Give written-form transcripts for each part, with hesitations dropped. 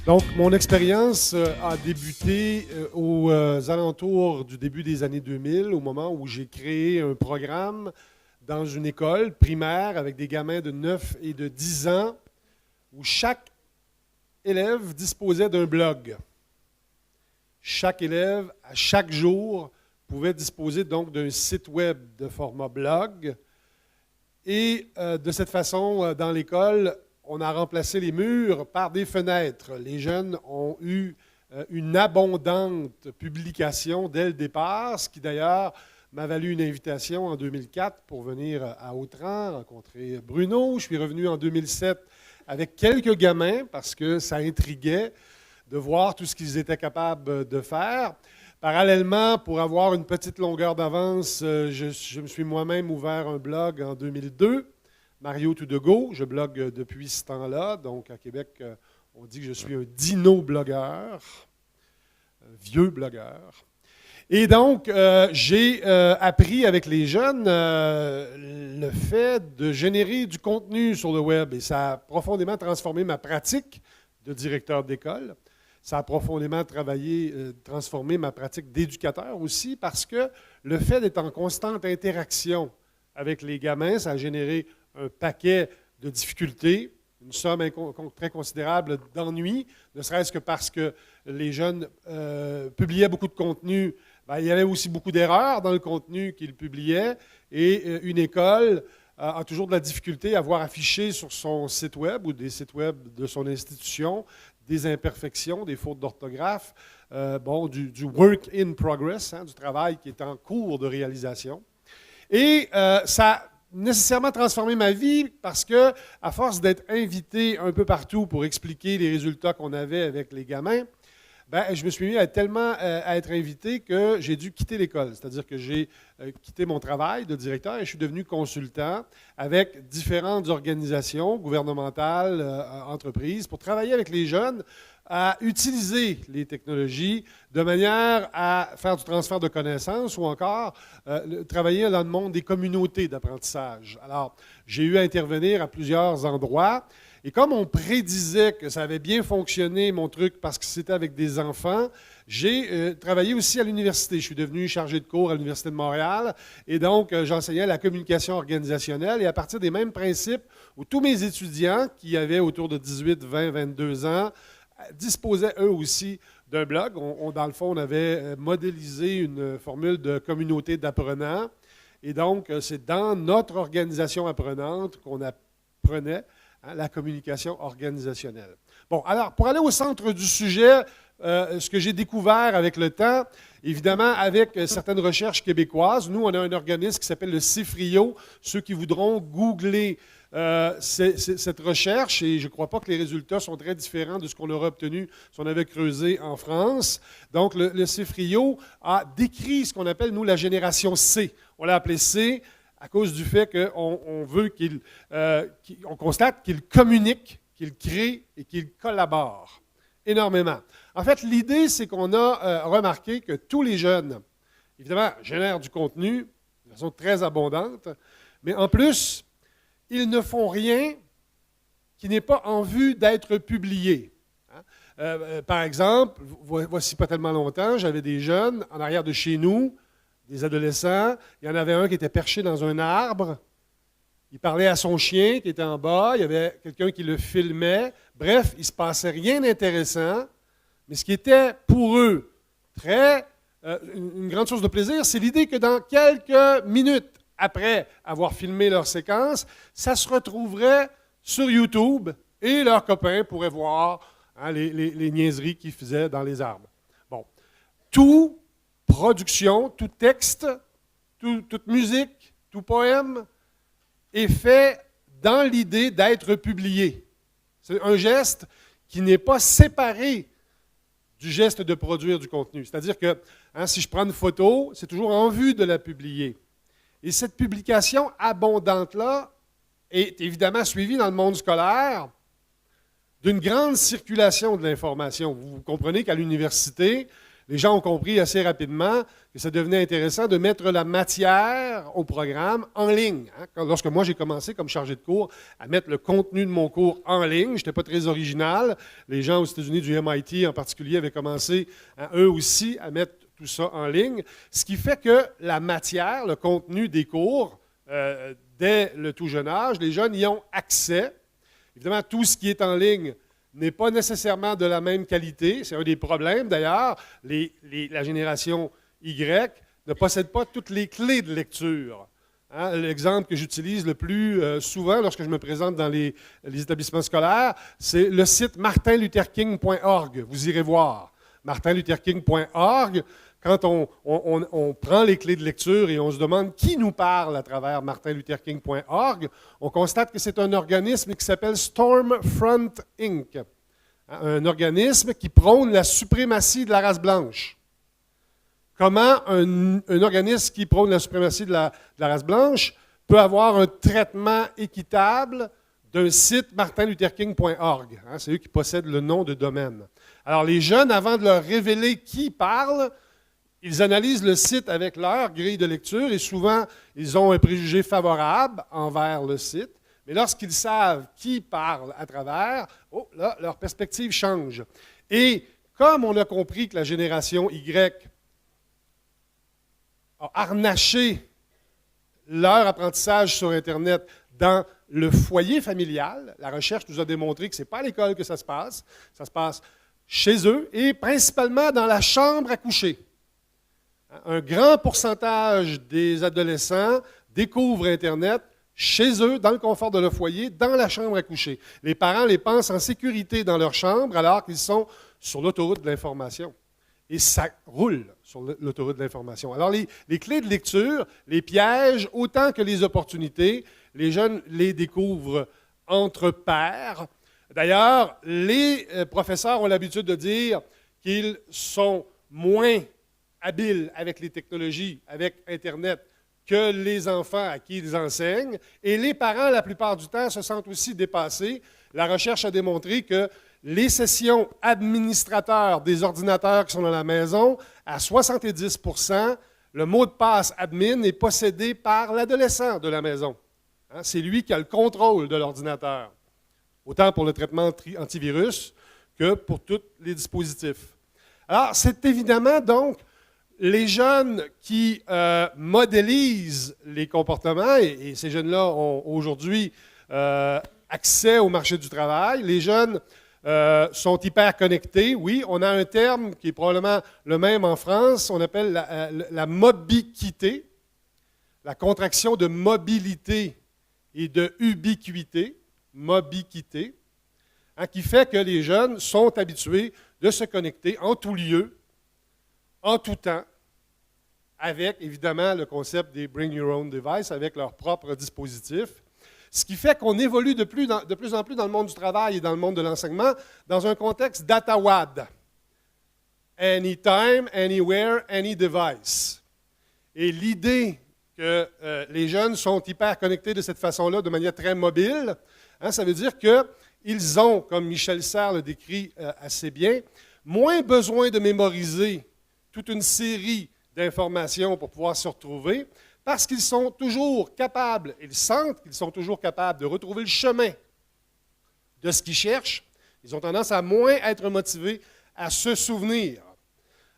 Donc, mon expérience a débuté aux alentours du début des années 2000, au moment où j'ai créé un programme dans une école primaire avec des gamins de 9 et de 10 ans, où chaque élève disposait d'un blog. Chaque élève, à chaque jour, pouvait disposer donc d'un site web de format blog. Et de cette façon, dans l'école, on a remplacé les murs par des fenêtres. Les jeunes ont eu une abondante publication dès le départ, ce qui d'ailleurs m'a valu une invitation en 2004 pour venir à Autran, rencontrer Bruno. Je suis revenu en 2007 avec quelques gamins parce que ça intriguait de voir tout ce qu'ils étaient capables de faire. Parallèlement, pour avoir une petite longueur d'avance, je me suis moi-même ouvert un blog en 2002, Mario To The Go. Je blogue depuis ce temps-là. Donc, à Québec, on dit que je suis un dino-blogueur, un vieux blogueur. Et donc, j'ai appris avec les jeunes le fait de générer du contenu sur le web. Et ça a profondément transformé ma pratique de directeur d'école. Ça a profondément transformé ma pratique d'éducateur aussi, parce que le fait d'être en constante interaction avec les gamins, ça a généré un paquet de difficultés, une somme très considérable d'ennuis, ne serait-ce que parce que les jeunes publiaient beaucoup de contenu. Ben, il y avait aussi beaucoup d'erreurs dans le contenu qu'ils publiaient, et une école a toujours de la difficulté à voir afficher sur son site web ou des sites web de son institution des imperfections, des fautes d'orthographe, du work in progress, du travail qui est en cours de réalisation. Et ça a nécessairement transformé ma vie parce que, à force d'être invité un peu partout pour expliquer les résultats qu'on avait avec les gamins, je me suis mis à être invité que j'ai dû quitter l'école. C'est-à-dire que j'ai quitté mon travail de directeur et je suis devenu consultant avec différentes organisations gouvernementales, entreprises, pour travailler avec les jeunes à utiliser les technologies de manière à faire du transfert de connaissances ou encore travailler dans le monde des communautés d'apprentissage. Alors, j'ai eu à intervenir à plusieurs endroits. Et comme on prédisait que ça avait bien fonctionné, mon truc, parce que c'était avec des enfants, j'ai travaillé aussi à l'université. Je suis devenu chargé de cours à l'Université de Montréal. Et donc, j'enseignais la communication organisationnelle. Et à partir des mêmes principes, où tous mes étudiants, qui avaient autour de 18, 20, 22 ans, disposaient eux aussi d'un blog. Dans le fond, on avait modélisé une formule de communauté d'apprenants. Et donc, c'est dans notre organisation apprenante qu'on apprenait la communication organisationnelle. Bon, alors, pour aller au centre du sujet, ce que j'ai découvert avec le temps, évidemment, avec certaines recherches québécoises, nous, on a un organisme qui s'appelle le CIFRIO. Ceux qui voudront googler cette recherche, et je ne crois pas que les résultats sont très différents de ce qu'on aurait obtenu si on avait creusé en France. Donc, le CIFRIO a décrit ce qu'on appelle, nous, la génération C. On l'a appelé C à cause du fait qu'on veut on constate qu'il communique, qu'il crée et qu'il collabore énormément. En fait, l'idée, c'est qu'on a remarqué que tous les jeunes, évidemment, génèrent du contenu de façon très abondante, mais en plus, ils ne font rien qui n'est pas en vue d'être publié. Par exemple, voici pas tellement longtemps, j'avais des jeunes en arrière de chez nous, des adolescents. Il y en avait un qui était perché dans un arbre. Il parlait à son chien qui était en bas. Il y avait quelqu'un qui le filmait. Bref, il ne se passait rien d'intéressant. Mais ce qui était pour eux une grande source de plaisir, c'est l'idée que dans quelques minutes après avoir filmé leur séquence, ça se retrouverait sur YouTube et leurs copains pourraient voir les niaiseries qu'ils faisaient dans les arbres. Bon. Tout production, tout texte, toute musique, tout poème est fait dans l'idée d'être publié. C'est un geste qui n'est pas séparé du geste de produire du contenu. C'est-à-dire que si je prends une photo, c'est toujours en vue de la publier. Et cette publication abondante-là est évidemment suivie dans le monde scolaire d'une grande circulation de l'information. Vous comprenez qu'à l'université, les gens ont compris assez rapidement que ça devenait intéressant de mettre la matière au programme en ligne. Lorsque moi j'ai commencé comme chargé de cours à mettre le contenu de mon cours en ligne, je n'étais pas très original. Les gens aux États-Unis du MIT en particulier avaient commencé eux aussi à mettre tout ça en ligne, ce qui fait que la matière, le contenu des cours, dès le tout jeune âge, les jeunes y ont accès. Évidemment, tout ce qui est en ligne n'est pas nécessairement de la même qualité. C'est un des problèmes, d'ailleurs. La génération Y ne possède pas toutes les clés de lecture. L'exemple que j'utilise le plus souvent lorsque je me présente dans les établissements scolaires, c'est le site martinlutherking.org. Vous irez voir. martinlutherking.org. Quand on prend les clés de lecture et on se demande qui nous parle à travers martinlutherking.org, on constate que c'est un organisme qui s'appelle Stormfront Inc., un organisme qui prône la suprématie de la race blanche. Comment un organisme qui prône la suprématie de la race blanche peut avoir un traitement équitable d'un site martinlutherking.org? C'est eux qui possèdent le nom de domaine. Alors les jeunes, avant de leur révéler qui parle, ils analysent le site avec leur grille de lecture et souvent, ils ont un préjugé favorable envers le site. Mais lorsqu'ils savent qui parle à travers, là, leur perspective change. Et comme on a compris que la génération Y a harnaché leur apprentissage sur Internet dans le foyer familial, la recherche nous a démontré que ce n'est pas à l'école que ça se passe chez eux et principalement dans la chambre à coucher. Un grand pourcentage des adolescents découvrent Internet chez eux, dans le confort de leur foyer, dans la chambre à coucher. Les parents les pensent en sécurité dans leur chambre alors qu'ils sont sur l'autoroute de l'information. Et ça roule sur l'autoroute de l'information. Alors, les clés de lecture, les pièges, autant que les opportunités, les jeunes les découvrent entre pairs. D'ailleurs, les professeurs ont l'habitude de dire qu'ils sont moins habiles avec les technologies, avec Internet, que les enfants à qui ils enseignent. Et les parents, la plupart du temps, se sentent aussi dépassés. La recherche a démontré que les sessions administrateurs des ordinateurs qui sont dans la maison, à 70 %, le mot de passe admin est possédé par l'adolescent de la maison. C'est lui qui a le contrôle de l'ordinateur, autant pour le traitement antivirus que pour tous les dispositifs. Alors, c'est évidemment donc les jeunes qui modélisent les comportements, et ces jeunes-là ont aujourd'hui accès au marché du travail. Les jeunes sont hyper connectés. Oui, on a un terme qui est probablement le même en France, on appelle la mobiquité, la contraction de mobilité et de ubiquité, mobiquité, qui fait que les jeunes sont habitués de se connecter en tout lieu, en tout temps, avec évidemment le concept des Bring Your Own Device, avec leur propre dispositif. Ce qui fait qu'on évolue de plus en plus dans le monde du travail et dans le monde de l'enseignement dans un contexte data-WAD. Anytime, anywhere, any device. Et l'idée que les jeunes sont hyper connectés de cette façon-là, de manière très mobile, ça veut dire qu'ils ont, comme Michel Serres le décrit assez bien, moins besoin de mémoriser toute une série d'informations pour pouvoir se retrouver, parce qu'ils sont toujours capables, ils sentent qu'ils sont toujours capables de retrouver le chemin de ce qu'ils cherchent. Ils ont tendance à moins être motivés à se souvenir,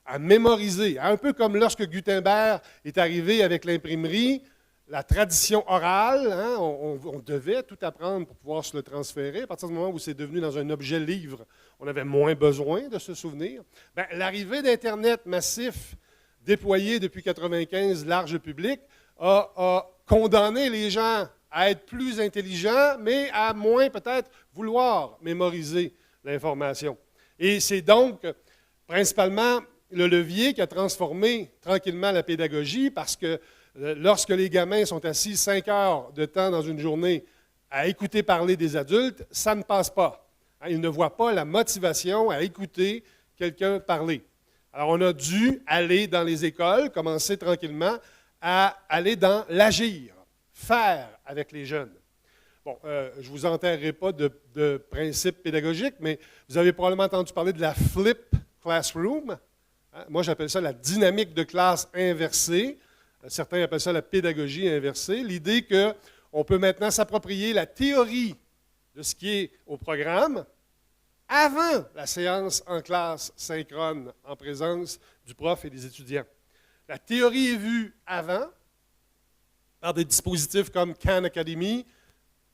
à mémoriser. Un peu comme lorsque Gutenberg est arrivé avec l'imprimerie, la tradition orale, on devait tout apprendre pour pouvoir se le transférer. À partir du moment où c'est devenu dans un objet livre, on avait moins besoin de se souvenir. L'arrivée d'Internet massif, déployé depuis 1995, large public, a condamné les gens à être plus intelligents, mais à moins peut-être vouloir mémoriser l'information. Et c'est donc principalement le levier qui a transformé tranquillement la pédagogie, parce que lorsque les gamins sont assis 5 heures de temps dans une journée à écouter parler des adultes, ça ne passe pas. Ils ne voient pas la motivation à écouter quelqu'un parler. Alors, on a dû aller dans les écoles, commencer tranquillement à aller dans l'agir, faire avec les jeunes. Bon, je ne vous enterrerai pas de principes pédagogiques, mais vous avez probablement entendu parler de la flip classroom. Moi, j'appelle ça la dynamique de classe inversée. Certains appellent ça la pédagogie inversée. L'idée qu'on peut maintenant s'approprier la théorie de ce qui est au programme avant la séance en classe synchrone en présence du prof et des étudiants. La théorie est vue avant par des dispositifs comme Khan Academy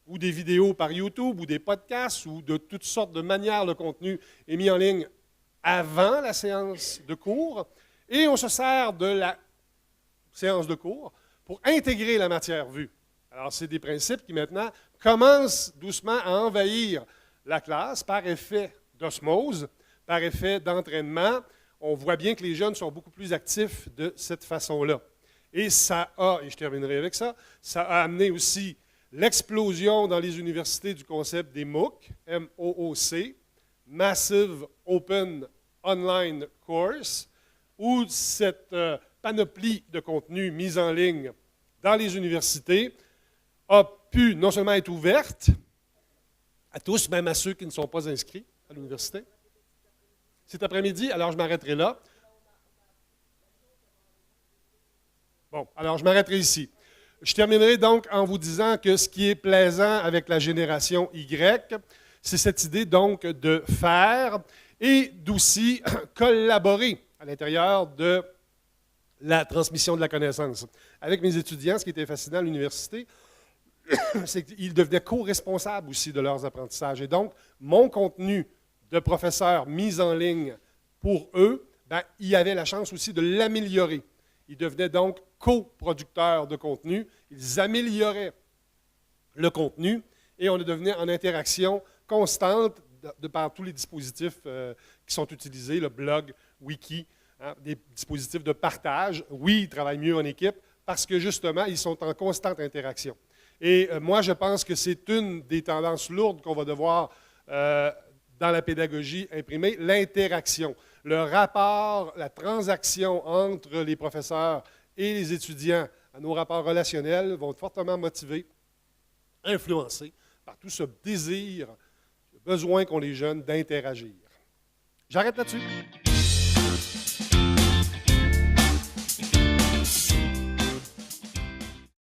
ou des vidéos par YouTube ou des podcasts ou de toutes sortes de manières. Le contenu est mis en ligne avant la séance de cours et on se sert de la séance de cours pour intégrer la matière vue. Alors, c'est des principes qui maintenant commencent doucement à envahir la classe par effet d'osmose, par effet d'entraînement. On voit bien que les jeunes sont beaucoup plus actifs de cette façon-là. Et ça a, et je terminerai avec ça, ça a amené aussi l'explosion dans les universités du concept des MOOC, M-O-O-C, Massive Open Online Course, où cette panoplie de contenu mis en ligne dans les universités a pu non seulement être ouverte à tous, même à ceux qui ne sont pas inscrits à l'université. Cet après-midi, alors je m'arrêterai là. Bon, alors je m'arrêterai ici. Je terminerai donc en vous disant que ce qui est plaisant avec la génération Y, c'est cette idée donc de faire et d'aussi collaborer à l'intérieur de la transmission de la connaissance. Avec mes étudiants, ce qui était fascinant à l'université, c'est qu'ils devenaient co-responsables aussi de leurs apprentissages. Et donc, mon contenu de professeur mis en ligne pour eux, il y avait la chance aussi de l'améliorer. Ils devenaient donc coproducteurs de contenu. Ils amélioraient le contenu et on devenait en interaction constante de par tous les dispositifs qui sont utilisés, le blog, wiki, des dispositifs de partage. Oui, ils travaillent mieux en équipe parce que justement, ils sont en constante interaction. Et moi, je pense que c'est une des tendances lourdes qu'on va devoir, dans la pédagogie, imprimer, l'interaction. Le rapport, la transaction entre les professeurs et les étudiants à nos rapports relationnels vont être fortement motivés, influencés par tout ce désir, ce besoin qu'ont les jeunes d'interagir. J'arrête là-dessus.